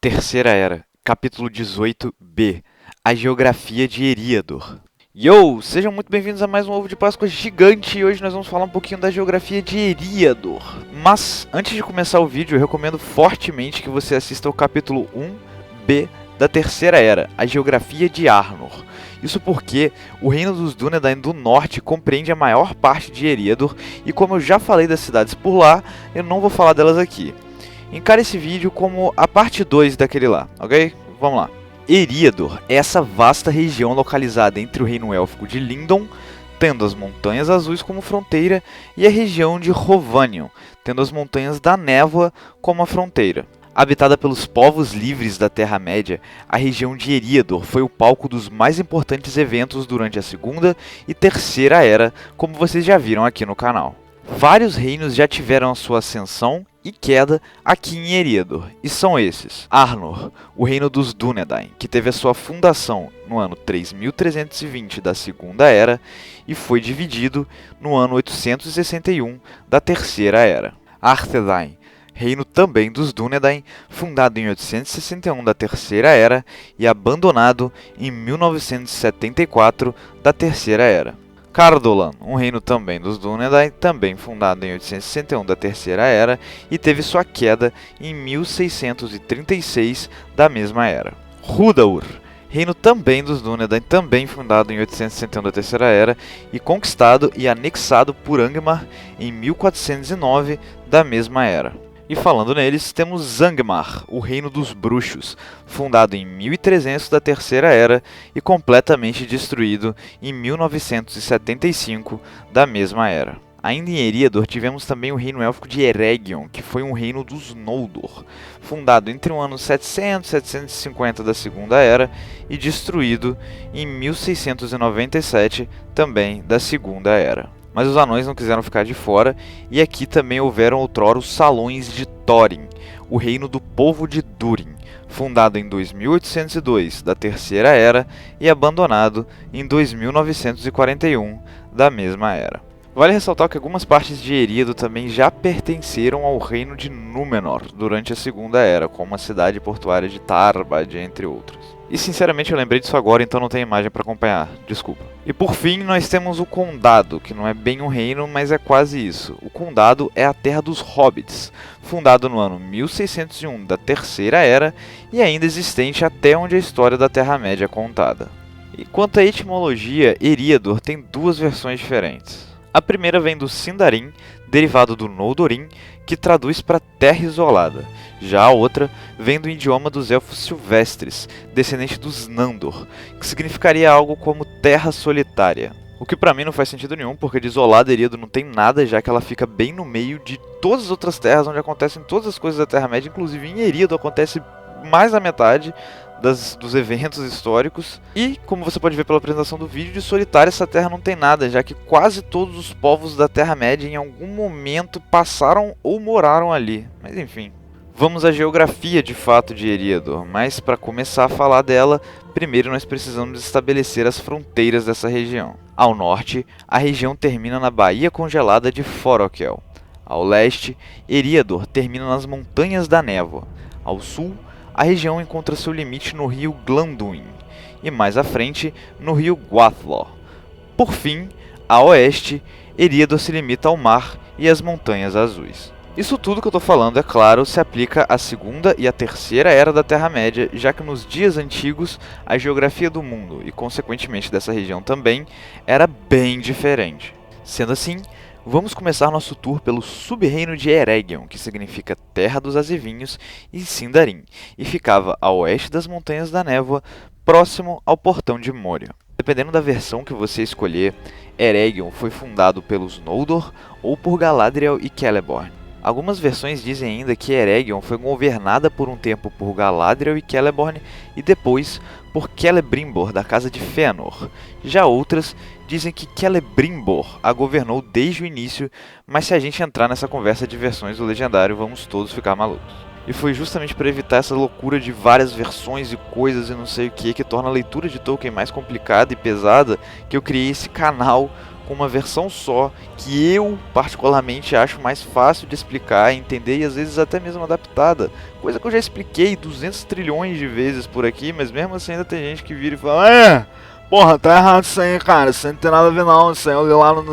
Terceira Era, capítulo 18b, a geografia de Eriador. Yo! Sejam muito bem-vindos a mais um ovo de Páscoa gigante e hoje nós vamos falar um pouquinho da geografia de Eriador. Mas, antes de começar o vídeo, eu recomendo fortemente que você assista o capítulo 1b da Terceira Era, a geografia de Arnor. Isso porque o reino dos Dúnedain do Norte compreende a maior parte de Eriador e como eu já falei das cidades por lá, eu não vou falar delas aqui. Encare esse vídeo como a parte 2 daquele lá, ok? Vamos lá. Eriador é essa vasta região localizada entre o reino élfico de Lindon, tendo as Montanhas Azuis como fronteira, e a região de Hovanion, tendo as Montanhas da Névoa como a fronteira. Habitada pelos povos livres da Terra-média, a região de Eriador foi o palco dos mais importantes eventos durante a Segunda e Terceira Era, como vocês já viram aqui no canal. Vários reinos já tiveram a sua ascensão e queda aqui em Eriador, e são esses: Arnor, o reino dos Dúnedain, que teve a sua fundação no ano 3320 da Segunda Era e foi dividido no ano 861 da Terceira Era. Arthedain, reino também dos Dúnedain, fundado em 861 da Terceira Era e abandonado em 1974 da Terceira Era. Cardolan, um reino também dos Dúnedain, também fundado em 861 da Terceira Era e teve sua queda em 1636 da mesma era. Rhudaur, reino também dos Dúnedain, também fundado em 861 da Terceira Era e conquistado e anexado por Angmar em 1409 da mesma era. E falando neles, temos Zangmar, o Reino dos Bruxos, fundado em 1300 da Terceira Era e completamente destruído em 1975 da mesma era. Ainda em Eriador tivemos também o Reino Élfico de Eregion, que foi um reino dos Noldor, fundado entre o ano 700 e 750 da Segunda Era e destruído em 1697 também da Segunda Era. Mas os anões não quiseram ficar de fora, e aqui também houveram outrora os Salões de Thorin, o reino do povo de Durin, fundado em 2802 da Terceira Era e abandonado em 2941 da mesma era. Vale ressaltar que algumas partes de Eriador também já pertenceram ao reino de Númenor durante a Segunda Era, como a cidade portuária de Tarbad, entre outras. E sinceramente eu lembrei disso agora, então não tem imagem para acompanhar, desculpa. E por fim nós temos o Condado, que não é bem um reino, mas é quase isso. O Condado é a terra dos Hobbits, fundado no ano 1601 da Terceira Era e ainda existente até onde a história da Terra-média é contada. E quanto à etimologia, Eriador tem duas versões diferentes. A primeira vem do Sindarin, derivado do Noldorin, que traduz para terra isolada. Já a outra vem do idioma dos elfos silvestres, descendente dos Nandor, que significaria algo como terra solitária. O que pra mim não faz sentido nenhum, porque de isolada Eriador não tem nada, já que ela fica bem no meio de todas as outras terras onde acontecem todas as coisas da Terra-média, inclusive em Eriador acontece mais da metade dos eventos históricos. E, como você pode ver pela apresentação do vídeo, de solitária essa terra não tem nada, já que quase todos os povos da Terra-média em algum momento passaram ou moraram ali. Mas enfim. Vamos à geografia de fato de Eriador, mas para começar a falar dela, primeiro nós precisamos estabelecer as fronteiras dessa região. Ao norte, a região termina na Baía Congelada de Forokel. Ao leste, Eriador termina nas Montanhas da Névoa. Ao sul, a região encontra seu limite no rio Glanduin, e mais à frente, no rio Gwathlo. Por fim, a oeste, Eriador se limita ao mar e às Montanhas Azuis. Isso tudo que eu estou falando, é claro, se aplica à Segunda e à Terceira Era da Terra-média, já que nos dias antigos a geografia do mundo, e consequentemente dessa região também, era bem diferente. Sendo assim, vamos começar nosso tour pelo sub-reino de Eregion, que significa Terra dos Azevinhos, e Sindarin, e ficava a oeste das Montanhas da Névoa, próximo ao Portão de Moria. Dependendo da versão que você escolher, Eregion foi fundado pelos Noldor ou por Galadriel e Celeborn. Algumas versões dizem ainda que Eregion foi governada por um tempo por Galadriel e Celeborn e depois por Celebrimbor da Casa de Fëanor. Já outras dizem que Celebrimbor a governou desde o início, mas se a gente entrar nessa conversa de versões do Legendário, vamos todos ficar malucos. E foi justamente para evitar essa loucura de várias versões e coisas e não sei o que torna a leitura de Tolkien mais complicada e pesada, que eu criei esse canal com uma versão só, que eu particularmente acho mais fácil de explicar, entender e às vezes até mesmo adaptada. Coisa que eu já expliquei 200 trilhões de vezes por aqui, mas mesmo assim ainda tem gente que vira e fala: porra, tá errado isso aí, cara, isso aí não tem nada a ver não, isso aí eu li lá no...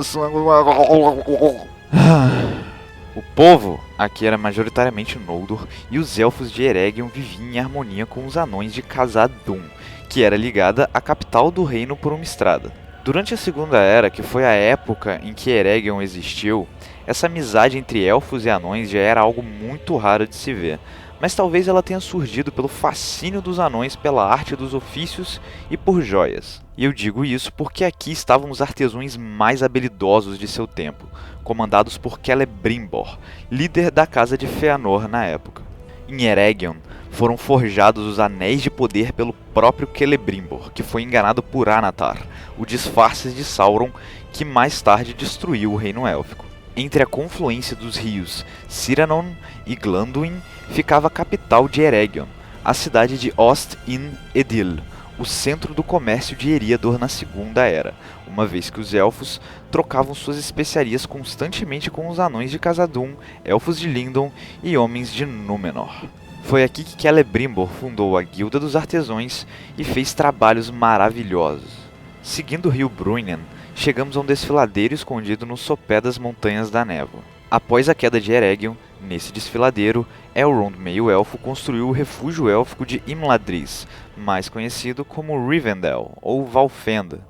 O povo aqui era majoritariamente Noldor, e os elfos de Eregion viviam em harmonia com os anões de Khazad-dûm, que era ligada à capital do reino por uma estrada. Durante a Segunda Era, que foi a época em que Eregion existiu, essa amizade entre elfos e anões já era algo muito raro de se ver, mas talvez ela tenha surgido pelo fascínio dos anões pela arte dos ofícios e por joias. E eu digo isso porque aqui estavam os artesãos mais habilidosos de seu tempo, comandados por Celebrimbor, líder da casa de Fëanor na época. Em Eregion, foram forjados os Anéis de Poder pelo próprio Celebrimbor, que foi enganado por Anatar, o disfarce de Sauron, que mais tarde destruiu o Reino Élfico. Entre a confluência dos rios Ciranon e Glanduin ficava a capital de Eregion, a cidade de Ost-in-Edil, o centro do comércio de Eriador na Segunda Era, uma vez que os elfos trocavam suas especiarias constantemente com os anões de Khazad-dûm, elfos de Lindon e homens de Númenor. Foi aqui que Celebrimbor fundou a Guilda dos Artesãos e fez trabalhos maravilhosos. Seguindo o rio Bruinen, chegamos a um desfiladeiro escondido no sopé das Montanhas da Névoa. Após a queda de Eregion, nesse desfiladeiro, Elrond Meio-Elfo construiu o refúgio élfico de Imladris, mais conhecido como Rivendell ou Valfenda.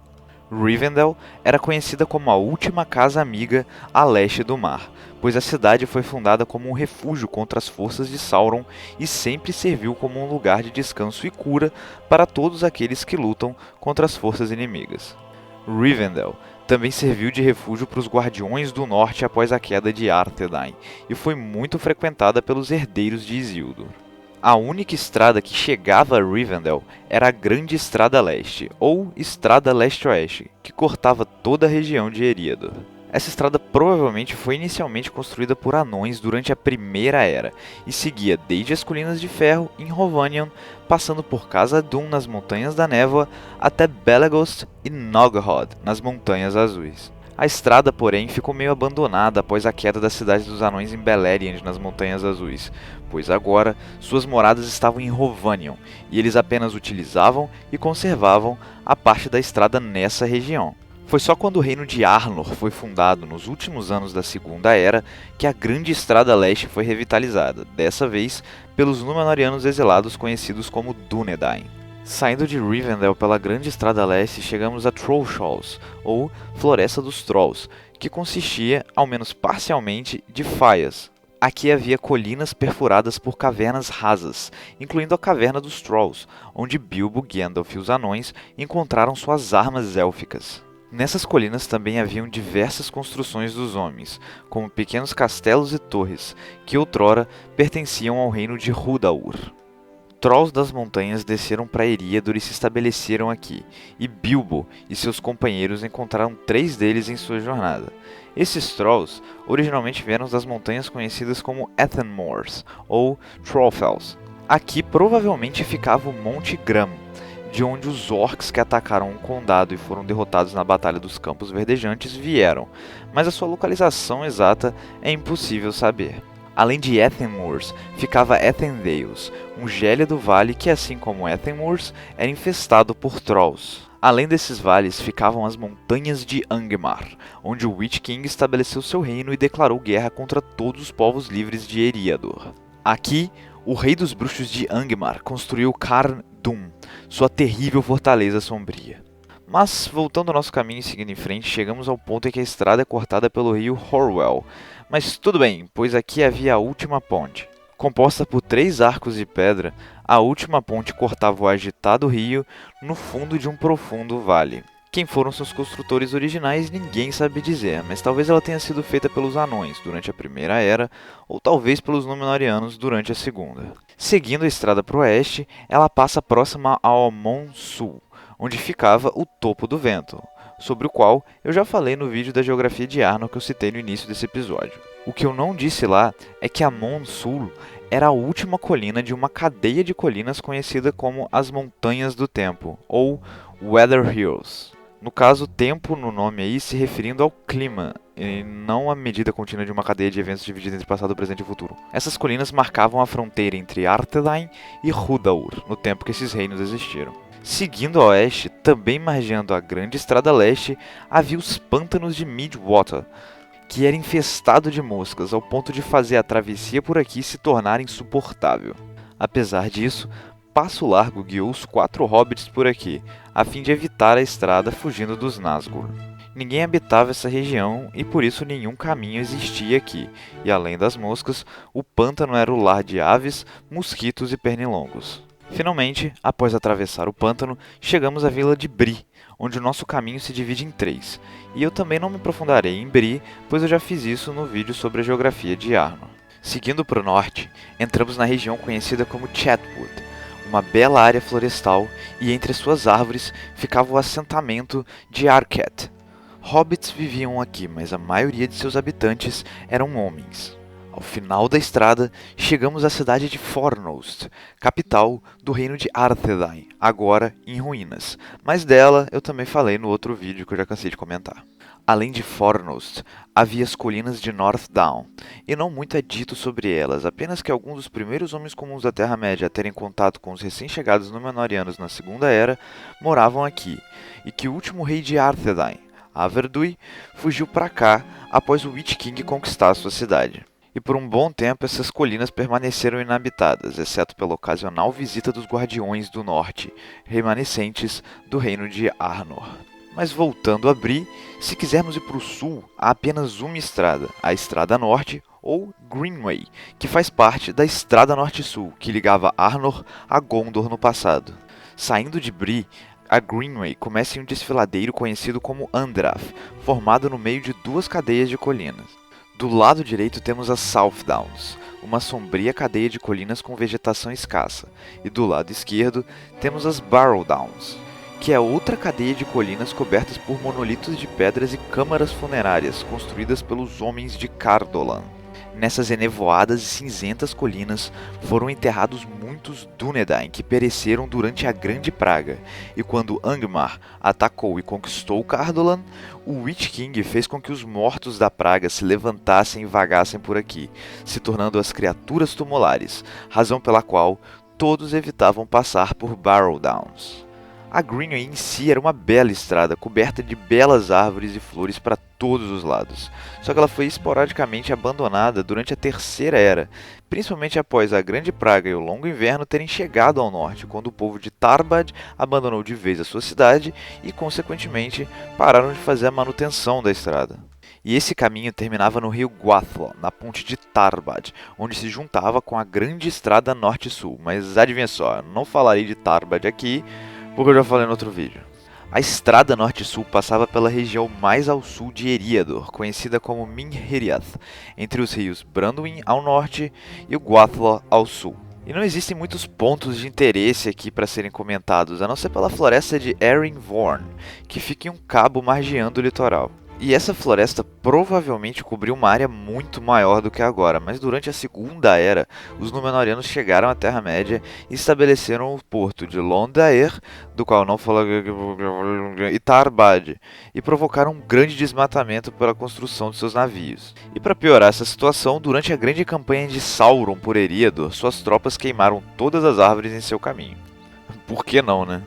Rivendell era conhecida como a última casa amiga a leste do mar, pois a cidade foi fundada como um refúgio contra as forças de Sauron e sempre serviu como um lugar de descanso e cura para todos aqueles que lutam contra as forças inimigas. Rivendell também serviu de refúgio para os Guardiões do Norte após a queda de Arthedain, e foi muito frequentada pelos herdeiros de Isildur. A única estrada que chegava a Rivendell era a Grande Estrada Leste, ou Estrada Leste-Oeste, que cortava toda a região de Eriador. Essa estrada provavelmente foi inicialmente construída por anões durante a Primeira Era, e seguia desde as Colinas de Ferro, em Rhovanion, passando por Khazad-dûm nas Montanhas da Névoa, até Belegost e Noghod, nas Montanhas Azuis. A estrada, porém, ficou meio abandonada após a queda da cidade dos anões em Beleriand, nas Montanhas Azuis, pois agora suas moradas estavam em Rhovanion, e eles apenas utilizavam e conservavam a parte da estrada nessa região. Foi só quando o reino de Arnor foi fundado nos últimos anos da Segunda Era que a Grande Estrada Leste foi revitalizada, dessa vez pelos Númenóreanos exilados conhecidos como Dúnedain. Saindo de Rivendell pela Grande Estrada Leste, chegamos a Trollshaws, ou Floresta dos Trolls, que consistia, ao menos parcialmente, de faias. Aqui havia colinas perfuradas por cavernas rasas, incluindo a Caverna dos Trolls, onde Bilbo, Gandalf e os anões encontraram suas armas élficas. Nessas colinas também haviam diversas construções dos homens, como pequenos castelos e torres, que outrora pertenciam ao reino de Rhudaur. Trolls das montanhas desceram para Eriador e se estabeleceram aqui, e Bilbo e seus companheiros encontraram 3 deles em sua jornada. Esses Trolls originalmente vieram das montanhas conhecidas como Ethenmoors, ou Trollfells. Aqui provavelmente ficava o Monte Gram, de onde os orcs que atacaram o condado e foram derrotados na Batalha dos Campos Verdejantes vieram, mas a sua localização exata é impossível saber. Além de Ethenmoors, ficava Ethendales, um gélido vale que, assim como Ethenmoors, era infestado por Trolls. Além desses vales, ficavam as Montanhas de Angmar, onde o Witch King estabeleceu seu reino e declarou guerra contra todos os povos livres de Eriador. Aqui, o rei dos bruxos de Angmar construiu Carn Dûm, sua terrível fortaleza sombria. Mas, voltando ao nosso caminho e seguindo em frente, chegamos ao ponto em que a estrada é cortada pelo rio Horwell. Mas tudo bem, pois aqui havia a última ponte. Composta por 3 arcos de pedra, a última ponte cortava o agitado rio no fundo de um profundo vale. Quem foram seus construtores originais ninguém sabe dizer, mas talvez ela tenha sido feita pelos anões durante a Primeira Era, ou talvez pelos Númenóreanos durante a Segunda. Seguindo a estrada para o oeste, ela passa próxima ao Amon Sul, onde ficava o Topo do Vento, sobre o qual eu já falei no vídeo da geografia de Arnor que eu citei no início desse episódio. O que eu não disse lá é que Amon Sul era a última colina de uma cadeia de colinas conhecida como as Montanhas do Tempo, ou Weather Hills. No caso, tempo no nome aí se referindo ao clima, e não à medida contínua de uma cadeia de eventos dividida entre passado, presente e futuro. Essas colinas marcavam a fronteira entre Arthedain e Hudaur, no tempo que esses reinos existiram. Seguindo a oeste, também margeando a grande estrada leste, havia os pântanos de Midwater, que era infestado de moscas, ao ponto de fazer a travessia por aqui se tornar insuportável. Apesar disso, Passo Largo guiou os 4 hobbits por aqui, a fim de evitar a estrada fugindo dos Nazgûl. Ninguém habitava essa região e por isso nenhum caminho existia aqui, e além das moscas, o pântano era o lar de aves, mosquitos e pernilongos. Finalmente, após atravessar o pântano, chegamos à vila de Bree, onde o nosso caminho se divide em 3, e eu também não me aprofundarei em Bree, pois eu já fiz isso no vídeo sobre a geografia de Arnor. Seguindo para o norte, entramos na região conhecida como Chatwood, uma bela área florestal, e entre suas árvores ficava o assentamento de Arquette. Hobbits viviam aqui, mas a maioria de seus habitantes eram homens. Ao final da estrada, chegamos à cidade de Fornost, capital do reino de Arthedain, agora em ruínas, mas dela eu também falei no outro vídeo que eu já cansei de comentar. Além de Fornost, havia as colinas de North Down, e não muito é dito sobre elas, apenas que alguns dos primeiros homens comuns da Terra-média a terem contato com os recém-chegados Númenóreanos na Segunda Era moravam aqui, e que o último rei de Arthedain, Averdui, fugiu para cá após o Witch King conquistar sua cidade. E por um bom tempo essas colinas permaneceram inabitadas, exceto pela ocasional visita dos Guardiões do Norte, remanescentes do reino de Arnor. Mas voltando a Bree, se quisermos ir para o sul, há apenas uma estrada, a Estrada Norte, ou Greenway, que faz parte da Estrada Norte-Sul, que ligava Arnor a Gondor no passado. Saindo de Bree, a Greenway começa em um desfiladeiro conhecido como Andrath, formado no meio de 2 cadeias de colinas. Do lado direito temos as South Downs, uma sombria cadeia de colinas com vegetação escassa, e do lado esquerdo temos as Barrow Downs, que é outra cadeia de colinas cobertas por monolitos de pedras e câmaras funerárias construídas pelos homens de Cardolan. Nessas enevoadas e cinzentas colinas foram enterrados muitos Dúnedain que pereceram durante a Grande Praga, e quando Angmar atacou e conquistou Cardolan, o Witch King fez com que os mortos da praga se levantassem e vagassem por aqui, se tornando as criaturas tumulares, razão pela qual todos evitavam passar por Barrow Downs. A Greenway em si era uma bela estrada, coberta de belas árvores e flores para todos os lados. Só que ela foi esporadicamente abandonada durante a Terceira Era, principalmente após a Grande Praga e o Longo Inverno terem chegado ao norte, quando o povo de Tarbad abandonou de vez a sua cidade e, consequentemente, pararam de fazer a manutenção da estrada. E esse caminho terminava no rio Gwathla, na ponte de Tarbad, onde se juntava com a Grande Estrada Norte-Sul. Mas adivinha só, não falarei de Tarbad aqui, porque eu já falei no outro vídeo. A estrada norte-sul passava pela região mais ao sul de Eriador, conhecida como Minheriath, entre os rios Branduin ao norte e o Gwathla ao sul. E não existem muitos pontos de interesse aqui para serem comentados, a não ser pela floresta de Erenvorn, que fica em um cabo margeando o litoral. E essa floresta provavelmente cobriu uma área muito maior do que agora, mas durante a Segunda Era, os Númenóreanos chegaram à Terra-média e estabeleceram o porto de Londaer, do qual não falo, e Tarbad, e provocaram um grande desmatamento pela construção de seus navios. E para piorar essa situação, durante a grande campanha de Sauron por Eriador, suas tropas queimaram todas as árvores em seu caminho. Por que não, né?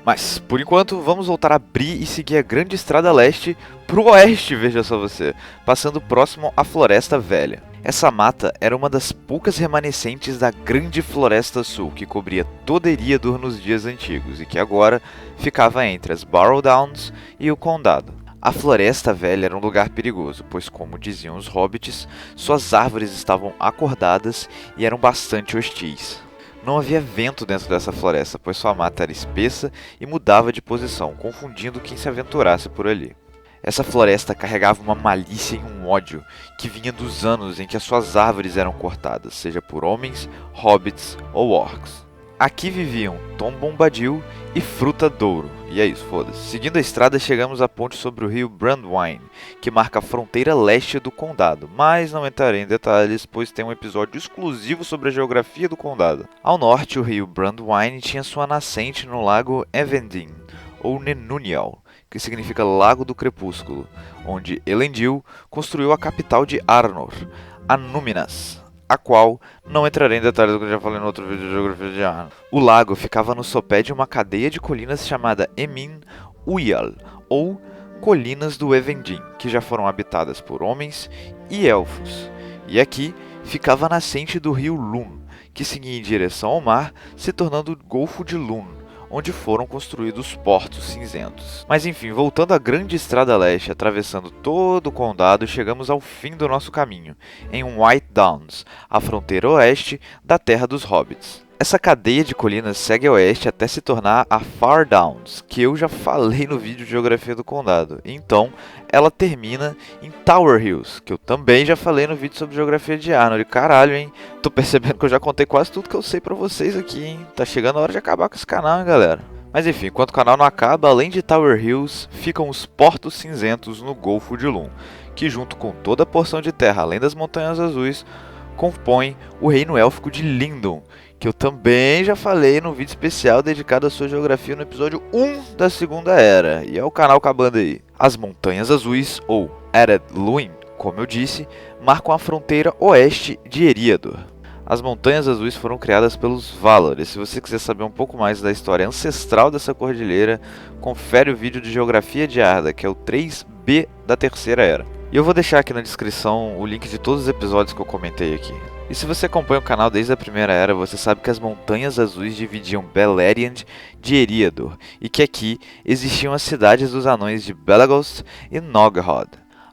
Mas, por enquanto, vamos voltar a Bree e seguir a grande estrada leste pro oeste, veja só você, passando próximo à Floresta Velha. Essa mata era uma das poucas remanescentes da Grande Floresta Sul, que cobria toda Eriador nos dias antigos, e que agora ficava entre as Barrow Downs e o Condado. A Floresta Velha era um lugar perigoso, pois, como diziam os hobbits, suas árvores estavam acordadas e eram bastante hostis. Não havia vento dentro dessa floresta, pois sua mata era espessa e mudava de posição, confundindo quem se aventurasse por ali. Essa floresta carregava uma malícia e um ódio que vinha dos anos em que as suas árvores eram cortadas, seja por homens, hobbits ou orcs. Aqui viviam Tom Bombadil e Fruta Douro. E é isso, foda-se. Seguindo a estrada, chegamos à ponte sobre o rio Brandywine, que marca a fronteira leste do condado, mas não entrarei em detalhes, pois tem um episódio exclusivo sobre a geografia do condado. Ao norte, o rio Brandywine tinha sua nascente no lago Evendin, ou Nenunial, que significa Lago do Crepúsculo, onde Elendil construiu a capital de Arnor, Anúminas, a qual não entrarei em detalhes do que eu já falei no outro vídeo de Geografia de Arnor. O lago ficava no sopé de uma cadeia de colinas chamada Emin Uyal, ou Colinas do Evendim, que já foram habitadas por homens e elfos. E aqui ficava a nascente do rio Lun, que seguia em direção ao mar, se tornando o Golfo de Lun, onde foram construídos portos cinzentos. Mas enfim, voltando à grande estrada leste, atravessando todo o condado, chegamos ao fim do nosso caminho, em White Downs, a fronteira oeste da Terra dos Hobbits. Essa cadeia de colinas segue a oeste até se tornar a Far Downs, que eu já falei no vídeo de Geografia do Condado. Então, ela termina em Tower Hills, que eu também já falei no vídeo sobre Geografia de Arnor. E caralho, hein? Tô percebendo que eu já contei quase tudo que eu sei pra vocês aqui, hein? Tá chegando a hora de acabar com esse canal, hein, galera? Mas enfim, enquanto o canal não acaba, além de Tower Hills, ficam os Portos Cinzentos no Golfo de Lun, que junto com toda a porção de terra além das Montanhas Azuis, compõem o reino élfico de Lindon, que eu também já falei no vídeo especial dedicado à sua geografia no episódio 1 da Segunda Era, e é o canal acabando aí. As Montanhas Azuis, ou Ered Luin, como eu disse, marcam a fronteira oeste de Eriador. As Montanhas Azuis foram criadas pelos Valar, e se você quiser saber um pouco mais da história ancestral dessa cordilheira, confere o vídeo de Geografia de Arda, que é o 3B da Terceira Era. E eu vou deixar aqui na descrição o link de todos os episódios que eu comentei aqui. E se você acompanha o canal desde a Primeira Era, você sabe que as Montanhas Azuis dividiam Beleriand de Eriador, e que aqui existiam as cidades dos anões de Belegost e Nogrod.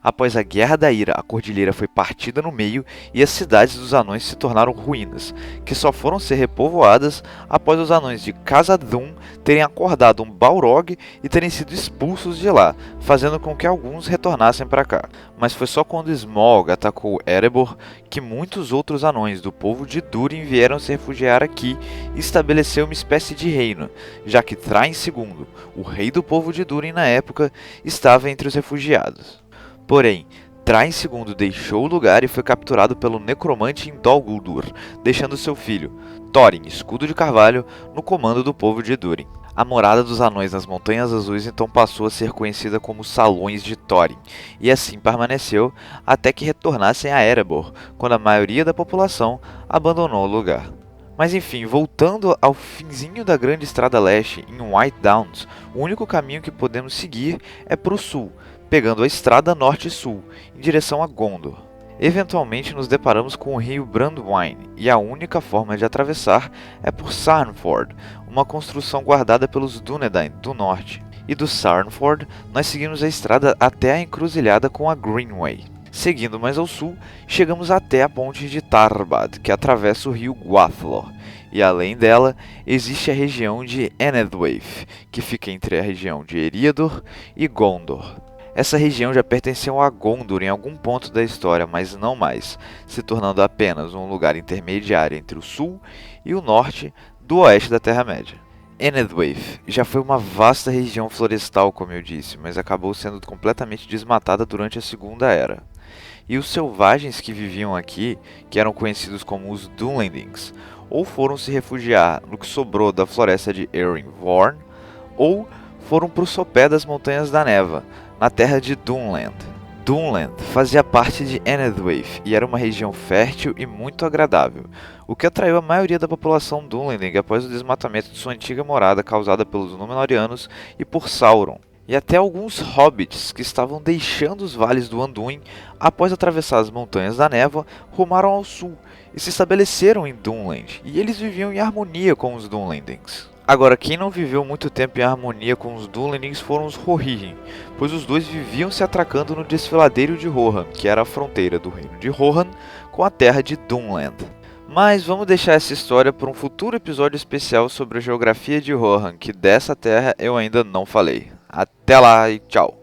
Após a Guerra da Ira, a cordilheira foi partida no meio e as cidades dos anões se tornaram ruínas, que só foram ser repovoadas após os anões de Khazad-dûm terem acordado um Balrog e terem sido expulsos de lá, fazendo com que alguns retornassem para cá. Mas foi só quando Smaug atacou Erebor que muitos outros anões do povo de Durin vieram se refugiar aqui e estabelecer uma espécie de reino, já que Thrain II, o rei do povo de Durin na época, estava entre os refugiados. Porém, Thrain II deixou o lugar e foi capturado pelo necromante em Dol Guldur, deixando seu filho, Thorin, Escudo de Carvalho, no comando do povo de Durin. A morada dos anões nas Montanhas Azuis então passou a ser conhecida como Salões de Thorin, e assim permaneceu até que retornassem a Erebor, quando a maioria da população abandonou o lugar. Mas enfim, voltando ao finzinho da grande estrada leste, em White Downs, o único caminho que podemos seguir é para o sul, pegando a estrada norte-sul, em direção a Gondor. Eventualmente nos deparamos com o rio Brandywine, e a única forma de atravessar é por Sarnford, uma construção guardada pelos Dúnedain do norte. E do Sarnford, nós seguimos a estrada até a encruzilhada com a Greenway. Seguindo mais ao sul, chegamos até a ponte de Tarbad, que atravessa o rio Guathlor, e além dela, existe a região de Enedwaith, que fica entre a região de Eriador e Gondor. Essa região já pertenceu a Gondor em algum ponto da história, mas não mais, se tornando apenas um lugar intermediário entre o sul e o norte do oeste da Terra-média. Enedwaith já foi uma vasta região florestal, como eu disse, mas acabou sendo completamente desmatada durante a Segunda Era. E os selvagens que viviam aqui, que eram conhecidos como os Dunlendings, ou foram se refugiar no que sobrou da floresta de Erin Vorn, ou foram para o sopé das Montanhas da Neva, na terra de Dunland. Dunland fazia parte de Enedwaith e era uma região fértil e muito agradável, o que atraiu a maioria da população Dunlending após o desmatamento de sua antiga morada causada pelos Númenóreanos e por Sauron. E até alguns hobbits que estavam deixando os vales do Anduin após atravessar as Montanhas da Névoa rumaram ao sul e se estabeleceram em Dunland, e eles viviam em harmonia com os Dunlendings. Agora, quem não viveu muito tempo em harmonia com os Dunlendings foram os Rohirrim, pois os dois viviam se atracando no desfiladeiro de Rohan, que era a fronteira do reino de Rohan com a terra de Dunland. Mas vamos deixar essa história para um futuro episódio especial sobre a geografia de Rohan, que dessa terra eu ainda não falei. Até lá e tchau!